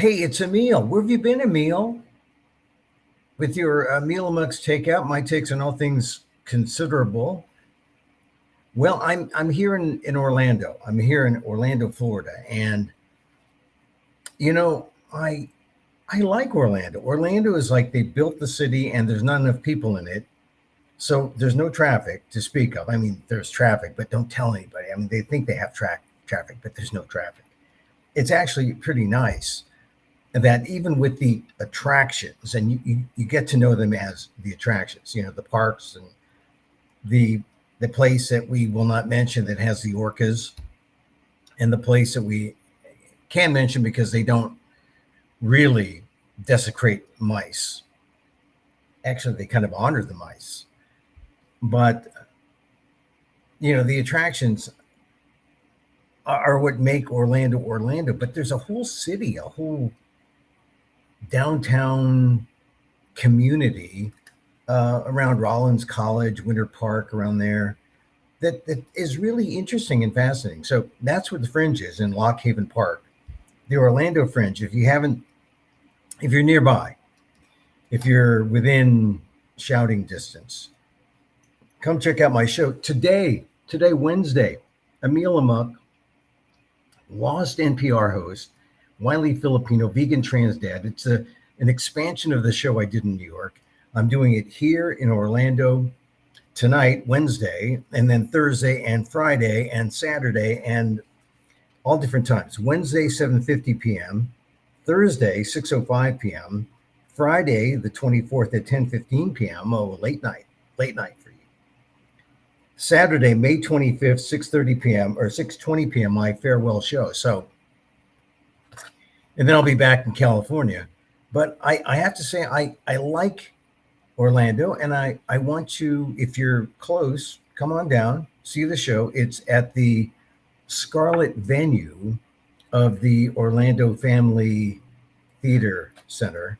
Hey, it's Emil. Where have you been, Emil? With your Emil Amok's Takeout, my takes on all things considerable. Well, I'm here in Orlando. I'm here in Orlando, Florida, and you know I like Orlando. Orlando is like they built the city, and there's not enough people in it, so there's no traffic to speak of. I mean, there's traffic, but don't tell anybody. I mean, they think they have traffic, but there's no traffic. It's actually pretty nice that even with the attractions, and you get to know them as the attractions, the parks and the the place that we will not mention that has the orcas, and the place that we can mention because they don't really desecrate mice. Actually, they kind of honor the mice, but the attractions are what make Orlando Orlando. But there's a whole city, a whole downtown community around Rollins College, Winter Park, around there, that is really interesting and fascinating. So that's where the Fringe is in Lock Haven Park, the Orlando Fringe. If you're nearby, if you're within shouting distance, come check out my show today. Today, Wednesday, Emil Amok, lost NPR host, wily Filipino vegan trans dad. It's an expansion of the show I did in New York. I'm doing it here in Orlando tonight, Wednesday, and then Thursday and Friday and Saturday, and all different times. Wednesday, 7:50 p.m., Thursday, 6:05 p.m., Friday, the 24th at 10:15 p.m. Oh, late night for you. Saturday, May 25th, 6:30 p.m. or 6:20 p.m., my farewell show. So, and then I'll be back in California. But I have to say, I like Orlando, and I want you, if you're close, come on down, see the show. It's at the Scarlet venue of the Orlando Family Theater Center,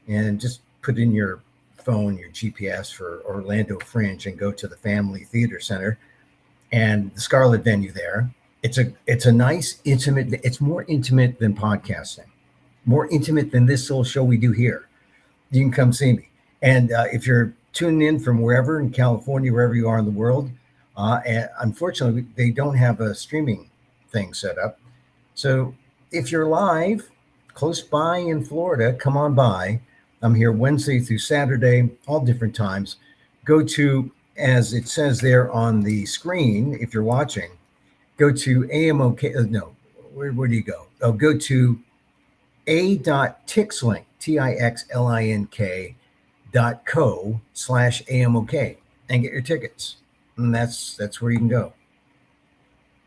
and just put in your phone, your GPS for Orlando Fringe, and go to the Family Theater Center and the Scarlet venue there. It's a nice, intimate. It's more intimate than podcasting, more intimate than this little show we do here. You can come see me. And if you're tuning in from wherever in California, wherever you are in the world, and unfortunately, they don't have a streaming thing set up. So if you're live close by in Florida, come on by. I'm here Wednesday through Saturday, all different times. Go to, as it says there on the screen, if you're watching, go to AMOK. No, where do you go? Oh, go to a.tixlink, tixlink.co/AMOK and get your tickets. And that's where you can go.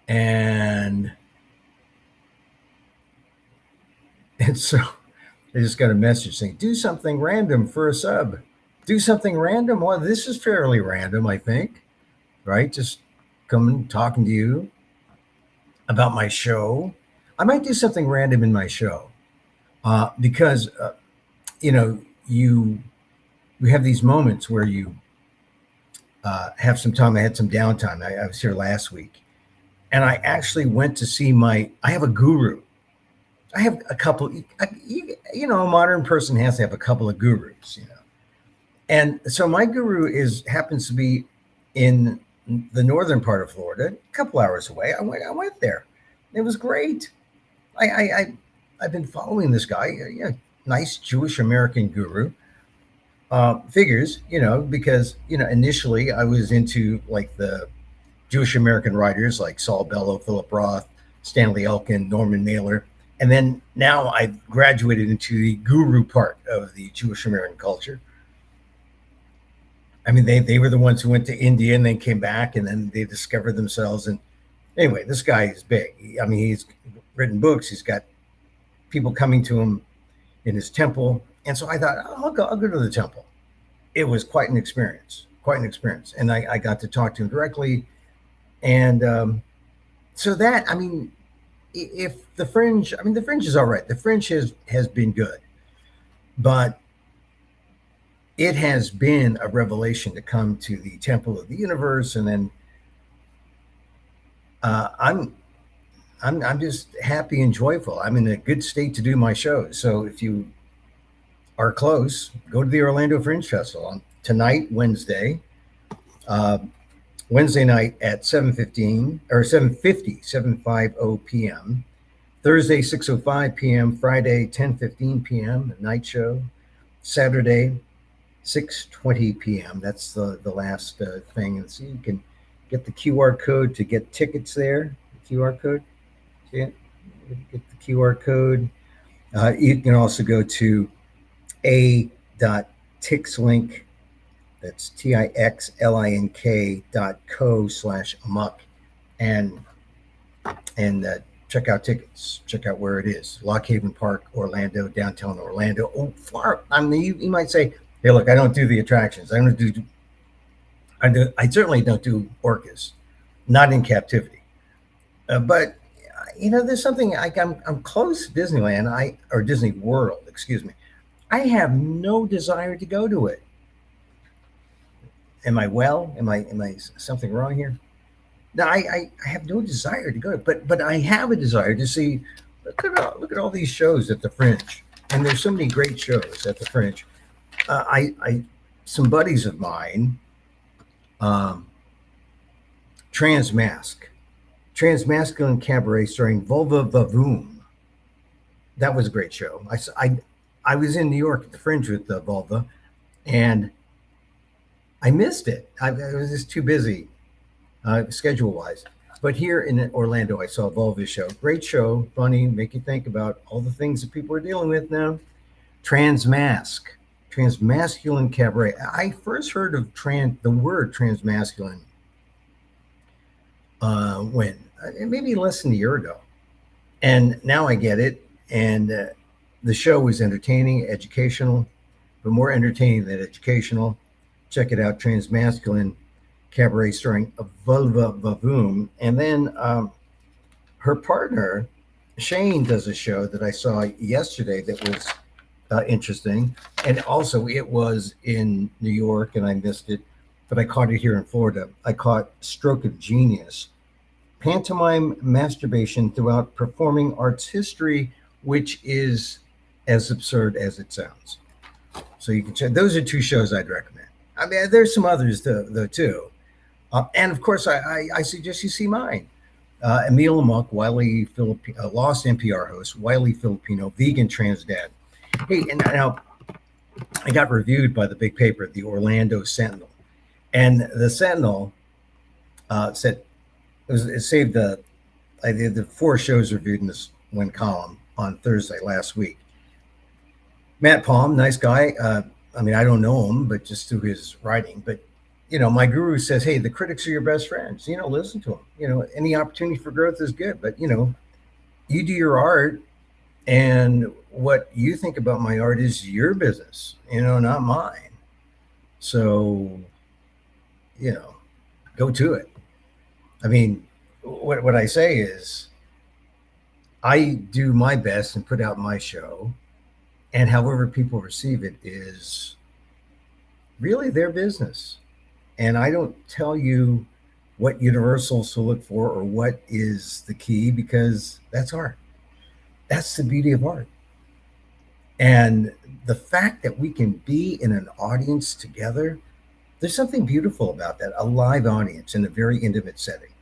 And so I just got a message saying, do something random for a sub. Do something random. Well, this is fairly random, I think, right? Just coming talking to you about my show. I might do something random in my show because you know you we have these moments where you have some time. I had some downtime. I was here last week, and I actually went to see I have a guru. I have a couple. A modern person has to have a couple of gurus. And so my guru happens to be in the northern part of Florida, a couple hours away. I went there. It was great. I've been following this guy. Nice Jewish American guru. Figures, because initially I was into like the Jewish American writers like Saul Bellow, Philip Roth, Stanley Elkin, Norman Mailer, and then now I've graduated into the guru part of the Jewish American culture. I mean, they were the ones who went to India and then came back, and then they discovered themselves. And anyway, this guy is big. I mean, he's written books. He's got people coming to him in his temple. And so I thought, I'll go to the temple. It was quite an experience, And I got to talk to him directly. And so that, I mean, if the Fringe, the Fringe is all right. The Fringe has been good. But it has been a revelation to come to the Temple of the Universe. And then I'm I'm just happy and joyful. I'm in a good state to do my shows. So if you are close, go to the Orlando Fringe Festival on tonight, uh, Wednesday night at 7:15 or 7:50, 7:50 p.m. Thursday 6:05 p.m. Friday 10:15 p.m. Night show. Saturday 6:20 p.m. That's the last thing. And so you can get the QR code to get tickets there. The QR code. See it? Get the QR code. You can also go to a.tixlink. That's tixlink.co/amok and check out tickets. Check out where it is. Lock Haven Park, Orlando, downtown Orlando. Oh, far. I mean, you might say, "Hey, look, I don't do the attractions. I don't do. I certainly don't do orcas, not in captivity. But there's something like I'm close to Disneyland. Or Disney World, excuse me. I have no desire to go to it. Am I well? Am I something wrong here? No, I have no desire to go, but I have a desire to see. Look at all these shows at the Fringe, and there's so many great shows at the Fringe. I some buddies of mine, um, Transmask, Transmasculine Cabaret starring Vulva Vavoom. That was a great show. I was in New York at the Fringe with the Vulva, and I missed it. I was just too busy schedule wise. But here in Orlando, I saw Volva's show. Great show, funny, make you think about all the things that people are dealing with now. Transmask, Transmasculine Cabaret. I first heard of the word transmasculine when maybe less than a year ago, and now I get it. And the show was entertaining, educational, but more entertaining than educational. Check it out, Transmasculine Cabaret starring Vulva Vavoom. And then her partner, Shane, does a show that I saw yesterday that was interesting. And also, it was in New York and I missed it, but I caught it here in Florida. I caught Stroke of Genius, pantomime masturbation throughout performing arts history, which is as absurd as it sounds. So you can check. Those are two shows I'd recommend. I mean, there's some others though too. And of course, I suggest you see mine. Emil Amok, lost NPR host, Wiley Filipino, vegan trans dad. Hey, and now I got reviewed by the big paper, the Orlando Sentinel, and the Sentinel said it saved the. I did the 4 shows reviewed in this one column on Thursday last week. Matt Palm, nice guy. I mean, I don't know him, but just through his writing. But my guru says, hey, the critics are your best friends. Listen to them. Any opportunity for growth is good, but you do your art, and what you think about my art is your business. Not mine. So, go to it. I mean, what I say is, I do my best and put out my show, and however people receive it is really their business. And I don't tell you what universals to look for or what is the key, because that's art. That's the beauty of art. And the fact that we can be in an audience together, there's something beautiful about that, a live audience in a very intimate setting.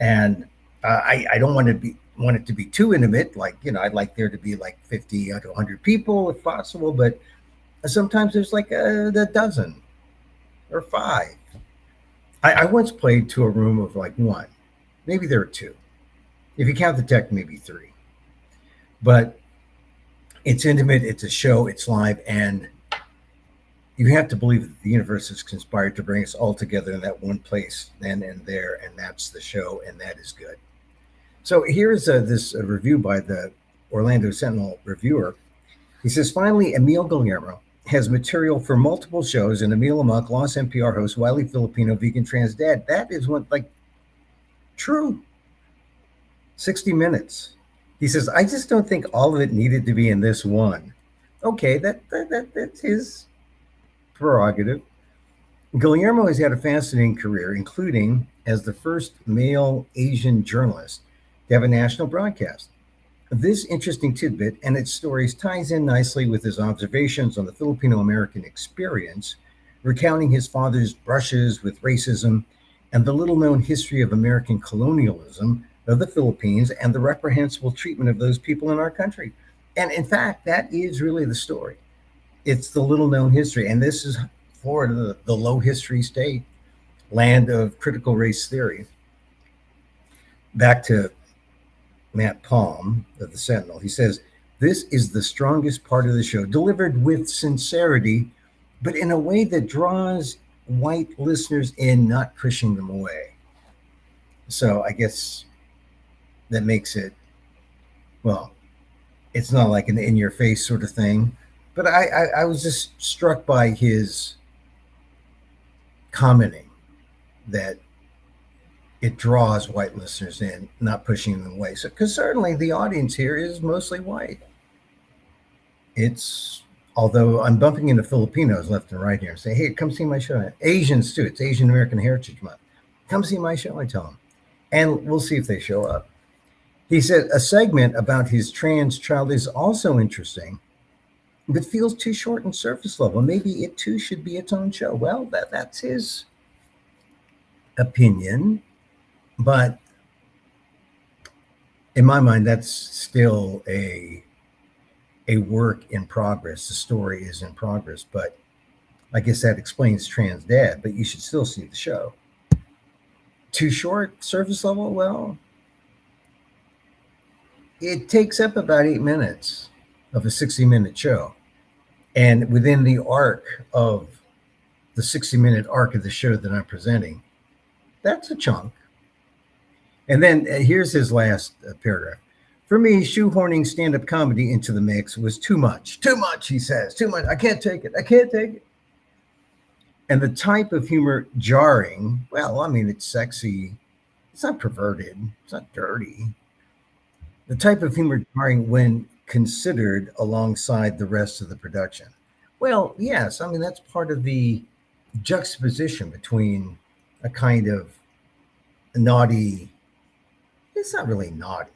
And I don't want it to be too intimate. Like, I'd like there to be like 50 to 100 people if possible, but sometimes there's like a dozen or 5. I once played to a room of like 1, maybe there are 2. If you count the tech, maybe 3. But it's intimate, it's a show, it's live, and you have to believe that the universe has conspired to bring us all together in that one place then and there, and that's the show, and that is good. So here's this review by the Orlando Sentinel reviewer. He says, finally, Emil Guillermo has material for multiple shows, and Emil Amok, lost NPR host, Wiley Filipino, vegan trans dad. That is true. 60 minutes. He says, I just don't think all of it needed to be in this one. Okay, that's his prerogative. Guillermo has had a fascinating career, including as the first male Asian journalist to have a national broadcast. This interesting tidbit and its stories ties in nicely with his observations on the Filipino American experience, recounting his father's brushes with racism and the little known history of American colonialism of the Philippines and the reprehensible treatment of those people in our country. And in fact, that is really the story. It's the little known history. And this is Florida, the low history state, land of critical race theory. Back to Matt Palm of the Sentinel. He says, "This is the strongest part of the show, delivered with sincerity, but in a way that draws white listeners in, not pushing them away." So I guess that makes it, well, it's not like an in your face sort of thing. But I was just struck by his commenting that it draws white listeners in, not pushing them away. So, because certainly the audience here is mostly white. It's, although I'm bumping into Filipinos left and right here and say, "Hey, come see my show." Asians too. It's Asian American Heritage Month. Come see my show, I tell them. And we'll see if they show up. He said a segment about his trans child is also interesting, but feels too short and surface level. Maybe it too should be its own show. Well, that's his opinion, but in my mind, that's still a work in progress. The story is in progress, but I guess that explains Trans Dad. But you should still see the show. Too short, surface level. Well, it takes up about 8 minutes of a 60-minute show, and within the arc of the 60-minute arc of the show that I'm presenting, that's a chunk. And then here's his last paragraph. "For me, shoehorning stand-up comedy into the mix was too much. Too much," he says. "Too much. I can't take it. I can't take it." And the type of humor jarring, well, I mean, it's sexy. It's not perverted. It's not dirty. The type of humor jarring when considered alongside the rest of the production. Well, yes, I mean, that's part of the juxtaposition between a kind of naughty, it's not really naughty.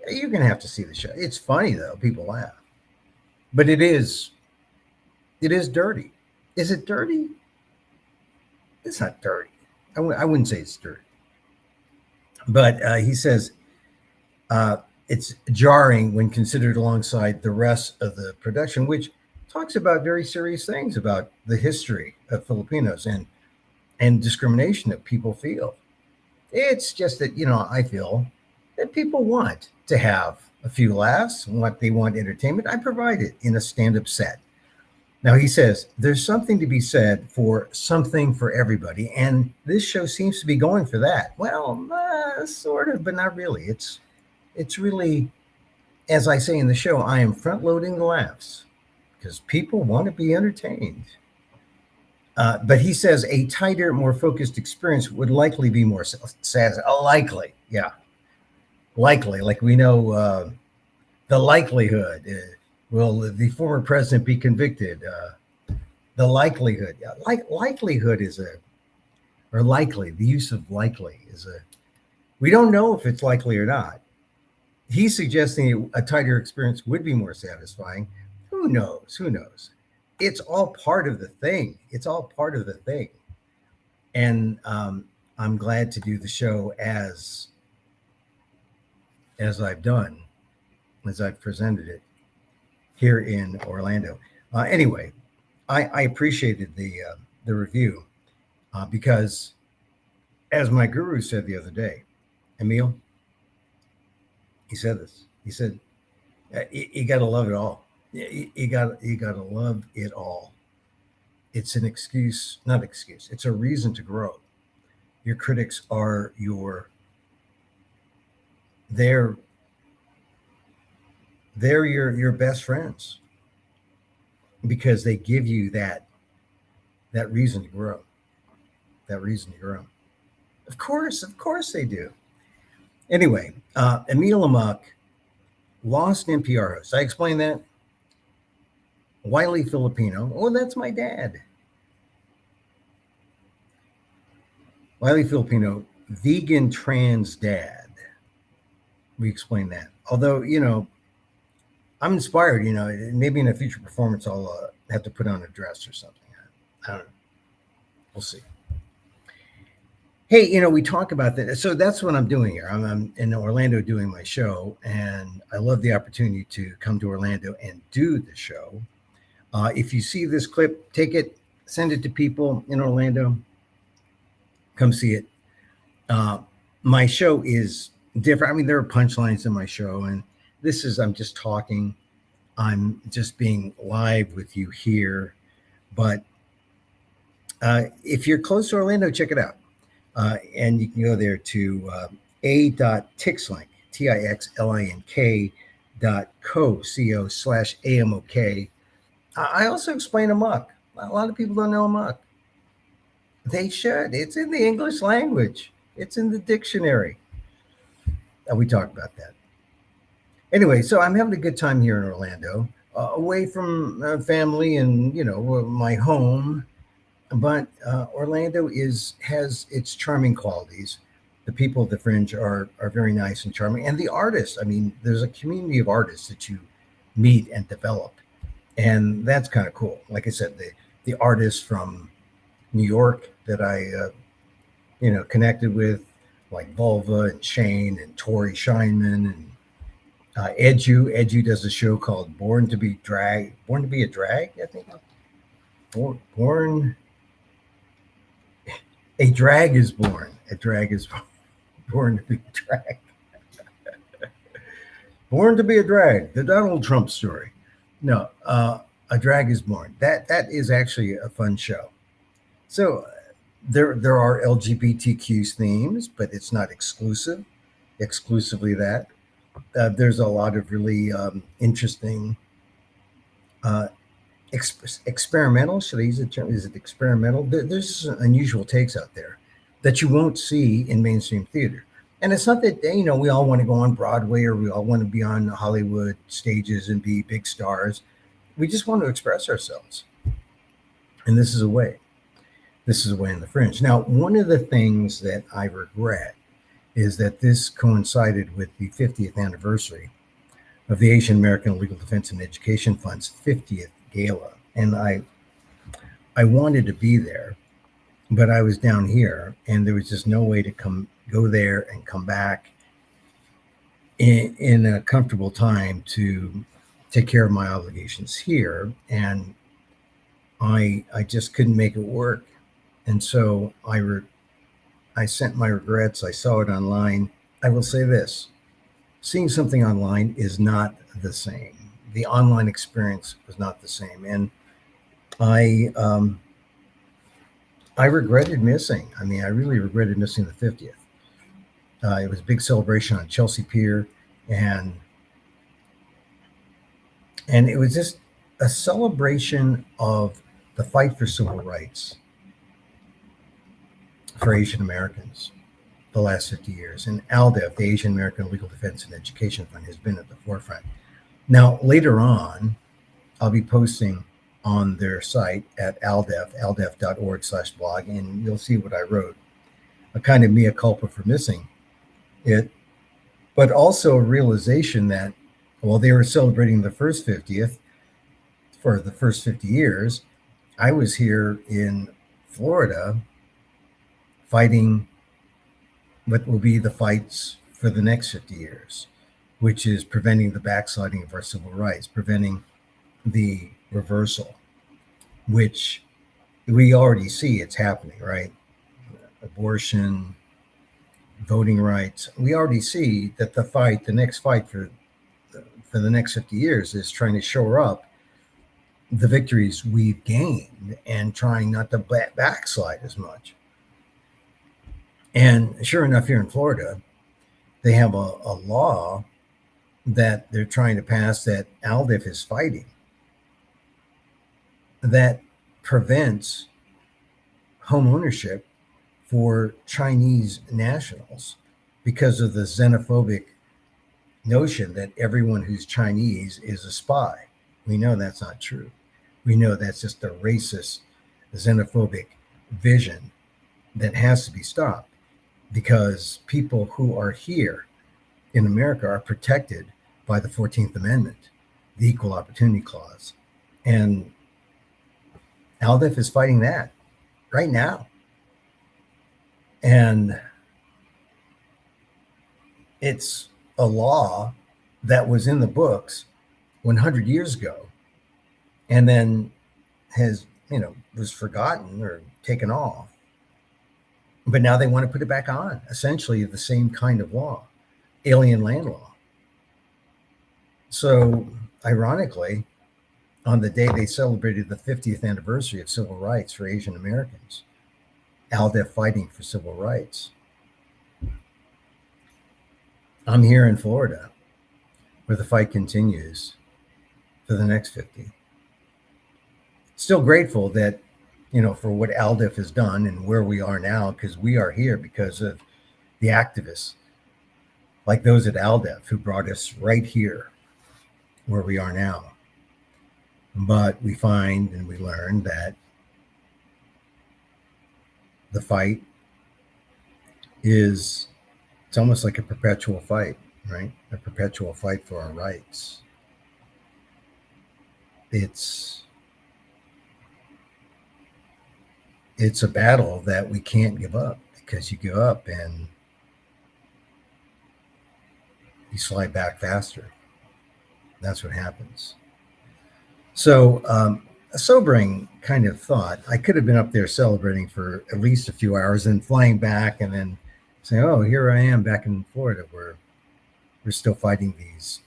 You're going to have to see the show. It's funny though, people laugh. But it is dirty. Is it dirty? It's not dirty. I wouldn't say it's dirty. But he says it's jarring when considered alongside the rest of the production, which talks about very serious things about the history of Filipinos and discrimination that people feel. It's just that, I feel that people want to have a few laughs, what they want entertainment. I provide it in a stand-up set. Now he says there's something to be said for something for everybody, and this show seems to be going for that. Well, sort of, but not really. It's really, as I say in the show, I am front loading the laughs because people want to be entertained. But he says a tighter, more focused experience would likely be more sad. Likely, yeah, likely. Like we know the likelihood. Will the former president be convicted? The likelihood, yeah, likelihood is or likely. The use of likely is we don't know if it's likely or not. He's suggesting a tighter experience would be more satisfying. Who knows? Who knows? It's all part of the thing. It's all part of the thing. And I'm glad to do the show as I've done, as I've presented it here in Orlando. Anyway, I appreciated the review because, as my guru said the other day, Emil, he said this. He said, "You got to love it all. You got to love it all. It's an excuse, not excuse. It's a reason to grow. Your critics are they're your best friends because they give you that reason to grow. That reason to grow. Of course they do. Anyway, Emil Amok, lost NPR host. I explained that. Wily Filipino. Oh, that's my dad. Wily Filipino, vegan trans dad. We explain that. Although, I'm inspired. Maybe in a future performance, I'll have to put on a dress or something. I don't know. We'll see. Hey, we talk about that. So that's what I'm doing here. I'm in Orlando doing my show, and I love the opportunity to come to Orlando and do the show. If you see this clip, take it, send it to people in Orlando. Come see it. Uh, my show is different. I mean, there are punchlines in my show, and I'm just talking. I'm just being live with you here. But if you're close to Orlando, check it out. And you can go there to a.tixlink, Tixlink .co/AMOK. I also explain Amok. A lot of people don't know Amok. They should. It's in the English language. It's in the dictionary. We talked about that. Anyway, so I'm having a good time here in Orlando, away from family and my home. But Orlando has its charming qualities. The people at the Fringe are very nice and charming, and the artists. I mean, there's a community of artists that you meet and develop, and that's kind of cool. Like I said, the artists from New York that I connected with, like Vulva and Shane and Tori Scheinman and Edu. Edu does a show called Born to be a Drag, I think. Born a drag is born. A drag is born to be a drag. Born to be a drag. The Donald Trump story. No, a drag is born. That is actually a fun show. So there are LGBTQ themes, but it's not exclusively that. There's a lot of really interesting uh, experimental. Should I use the term? Is it experimental? There's some unusual takes out there that you won't see in mainstream theater. And it's not that we all want to go on Broadway or we all want to be on Hollywood stages and be big stars. We just want to express ourselves, and this is a way. This is a way in the Fringe. Now, one of the things that I regret is that this coincided with the 50th anniversary of the Asian American Legal Defense and Education Fund's 50th gala. And I wanted to be there, but I was down here and there was just no way to go there and come back in a comfortable time to take care of my obligations here. And I just couldn't make it work. And so I sent my regrets. I saw it online. I will say this: seeing something online is not the same. The online experience was not the same, and I I regretted missing. I mean, I really regretted missing the 50th. It was a big celebration on Chelsea Pier, and it was just a celebration of the fight for civil rights for Asian Americans the last 50 years. And ALDEF, the Asian American Legal Defense and Education Fund, has been at the forefront. Now, later on, I'll be posting on their site at aldef.org/blog, and you'll see what I wrote. A kind of mea culpa for missing it, but also a realization that while they were celebrating the first 50th for the first 50 years, I was here in Florida fighting what will be the fights for the next 50 years, which is preventing the backsliding of our civil rights, preventing the reversal, which we already see it's happening, right? Abortion, voting rights. We already see that the next fight for the next 50 years is trying to shore up the victories we've gained and trying not to backslide as much. And sure enough, here in Florida, they have a law that they're trying to pass that ALDEF is fighting that prevents home ownership for Chinese nationals because of the xenophobic notion that everyone who's Chinese is a spy. We know that's not true. We know that's just a racist, xenophobic vision that has to be stopped, because people who are here in America are protected by the 14th Amendment, the Equal Opportunity Clause. And ALDEF is fighting that right now. And it's a law that was in the books 100 years ago and then has, was forgotten or taken off. But now they want to put it back on, essentially the same kind of law, alien land law. So, ironically, on the day they celebrated the 50th anniversary of civil rights for Asian Americans, ALDEF fighting for civil rights. I'm here in Florida where the fight continues for the next 50. Still grateful that, for what ALDEF has done and where we are now, because we are here because of the activists like those at ALDEF who brought us right here where we are now. But we find and we learn that the fight it's almost like a perpetual fight, right? A perpetual fight for our rights. It's a battle that we can't give up, because you give up and you slide back faster. That's what happens. So, a sobering kind of thought. I could have been up there celebrating for at least a few hours and flying back and then saying, oh, here I am back in Florida where we're still fighting these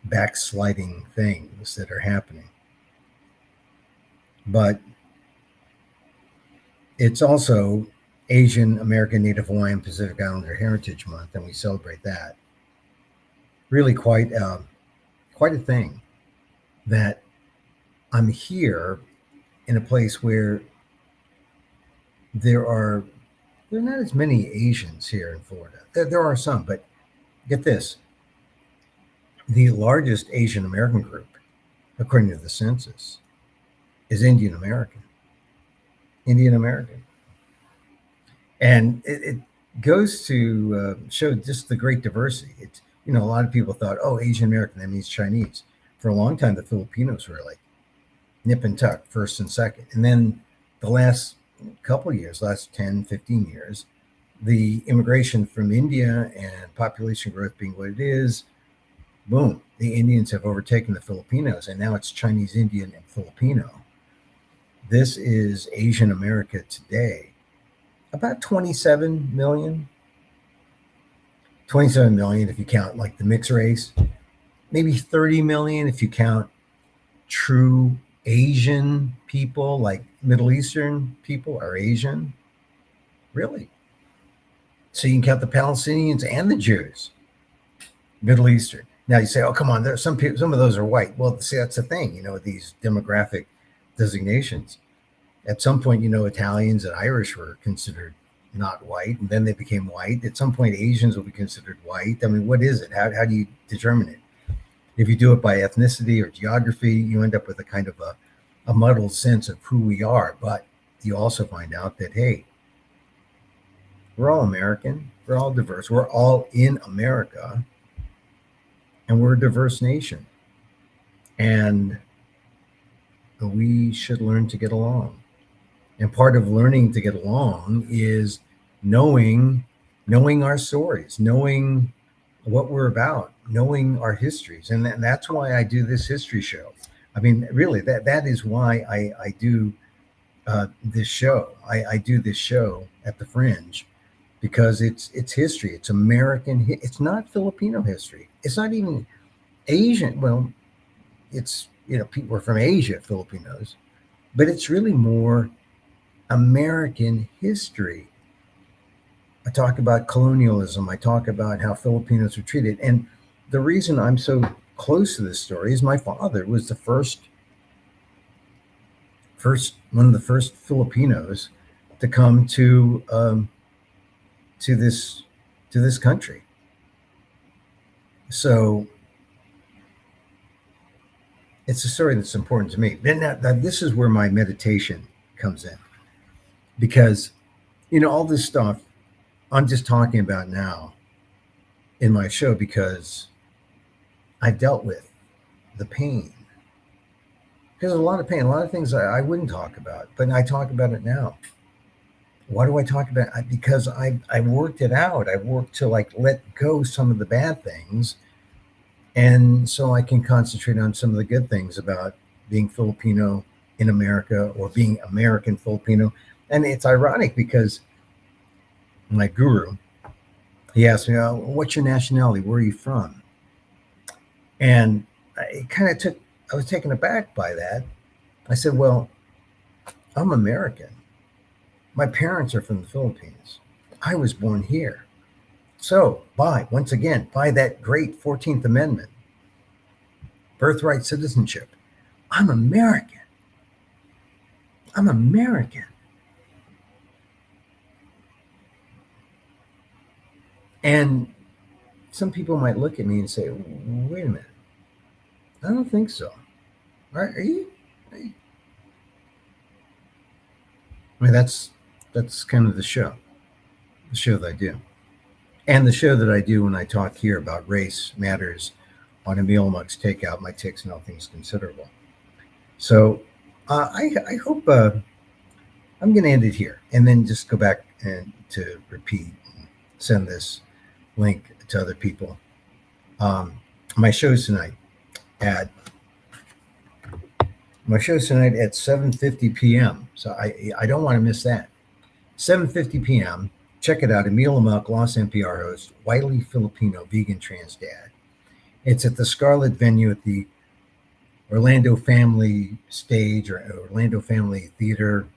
backsliding things that are happening. But it's also Asian American Native Hawaiian Pacific Islander Heritage Month, and we celebrate that. Really quite a thing that I'm here in a place where there are not as many Asians here in Florida. There are some, but get this. The largest Asian American group, according to the census, is Indian American. Indian American. And it goes to show just the great diversity. It's, a lot of people thought, oh, Asian American, that means Chinese. For a long time, the Filipinos were like nip and tuck, first and second. And then the last couple of years, last 10, 15 years, the immigration from India and population growth being what it is, boom, the Indians have overtaken the Filipinos, and now it's Chinese, Indian, and Filipino. This is Asian America today. About 27 million. 27 million if you count like the mixed race. Maybe 30 million if you count true Asian people, like Middle Eastern people are Asian. Really? So you can count the Palestinians and the Jews, Middle Eastern. Now you say, oh, come on, there's some people, some of those are white. Well, see, that's the thing, these demographic designations. At some point, Italians and Irish were considered not white, and then they became white. At some point, Asians will be considered white. I mean, what is it? How do you determine it? If you do it by ethnicity or geography, you end up with a kind of a muddled sense of who we are. But you also find out that, hey, we're all American. We're all diverse. We're all in America. And we're a diverse nation. And we should learn to get along. And part of learning to get along is knowing our stories, knowing what we're about, knowing our histories. And that's why I do this history show. I mean, really, that is why I do this show. I do this show at the Fringe because it's history. It's American. It's not Filipino history. It's not even Asian. Well, it's, people are from Asia, Filipinos, but it's really more American history. I talk about colonialism. I talk about how Filipinos were treated. And the reason I'm so close to this story is my father was the first one of the first Filipinos to come to this country. So it's a story that's important to me. Then this is where my meditation comes in, because all this stuff I'm just talking about now in my show because I've dealt with the pain. Because there's a lot of pain, a lot of things I wouldn't talk about, but I talk about it now. Why do I talk about it? Because I worked it out. I worked to like let go some of the bad things, and so I can concentrate on some of the good things about being Filipino in America or being American Filipino. And it's ironic because my guru, he asked me, oh, "What's your nationality? Where are you from?" And it kind of took. I was taken aback by that. I said, "Well, I'm American. My parents are from the Philippines. I was born here. So, once again, by that great 14th Amendment, birthright citizenship, I'm American. I'm American." And some people might look at me and say, "Wait a minute. I don't think so. Are you?" I mean, that's kind of the show that I do. And the show that I do when I talk here about race matters on Emil Amok's Takeout, my takes and all things considerable. So I hope I'm going to end it here and then just go back and to repeat and send this link to other people. Um, my show's tonight at at 7:50 p.m. So I don't want to miss that. 7:50 p.m. Check it out. Emil Amok, Los NPR host, widely Filipino vegan trans dad. It's at the Scarlet venue at the Orlando Family Stage or Orlando Family Theater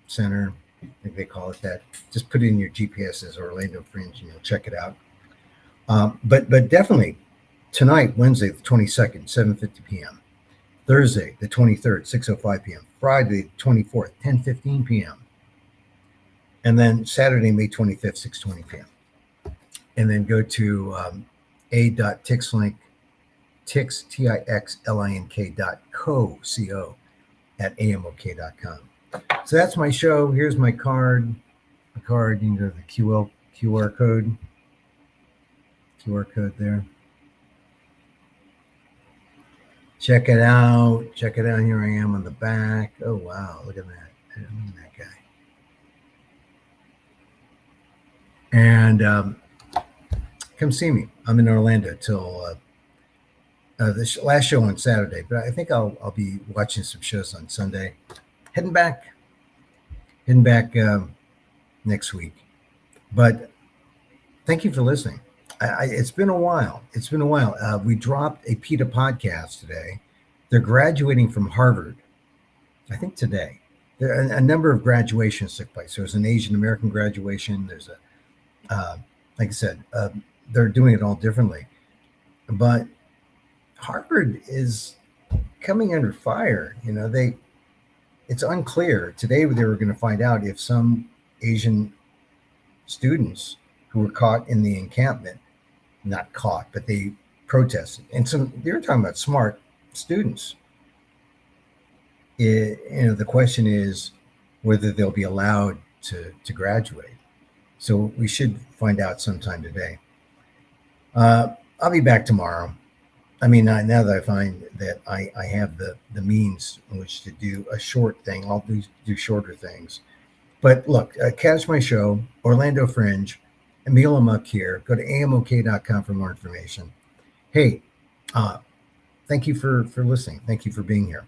Center. I think they call it that. Just put it in your GPS as Orlando Fringe and you'll check it out. But definitely tonight, Wednesday the 22nd, 7:50 p.m. Thursday the 23rd, 6:05 p.m. Friday the 24th, 10:15 p.m. And then Saturday, May 25th, 6:20 p.m. And then go to a.tixlink, tix, Tixlink co at amok.com. So that's my show. Here's my card. The card, you can go to the QR code. QR code there. Check it out. Check it out. Here I am on the back. Oh, wow. Look at that. Look at that guy. And come see me. I'm in Orlando till the last show on Saturday, but I think I'll be watching some shows on Sunday. Heading back next week. But thank you for listening. It's been a while. It's been a while. We dropped a PETA podcast today. They're graduating from Harvard, I think today. There are a number of graduations took place. There's an Asian American graduation. There's like I said, they're doing it all differently. But Harvard is coming under fire. You know, it's unclear. Today they were going to find out if some Asian students who were caught in the encampment, not caught, but they protested. And so they were talking about smart students. The question is whether they'll be allowed to graduate. So we should find out sometime today. I'll be back tomorrow. I mean, now that I find that I have the means in which to do a short thing, I'll do shorter things. But look, catch my show, Orlando Fringe, Emil Amok here. Go to amok.com for more information. Hey, thank you for listening. Thank you for being here.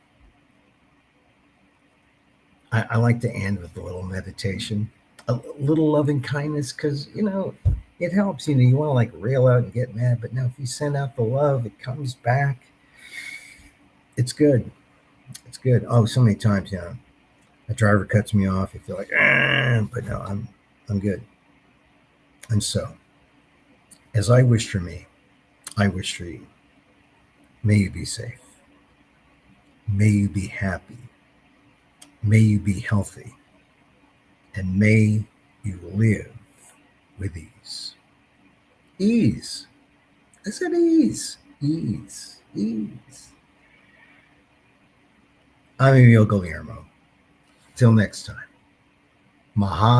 I like to end with a little meditation, a little loving kindness, because, it helps. You want to like rail out and get mad, but now if you send out the love, it comes back. It's good. It's good. Oh, so many times, a driver cuts me off. I feel like, but no, I'm good. And so, as I wish for me, I wish for you. May you be safe. May you be happy. May you be healthy. And may you live with ease. Ease. I said ease. Ease. Ease. I'm Emil Guillermo. Till next time. Maha.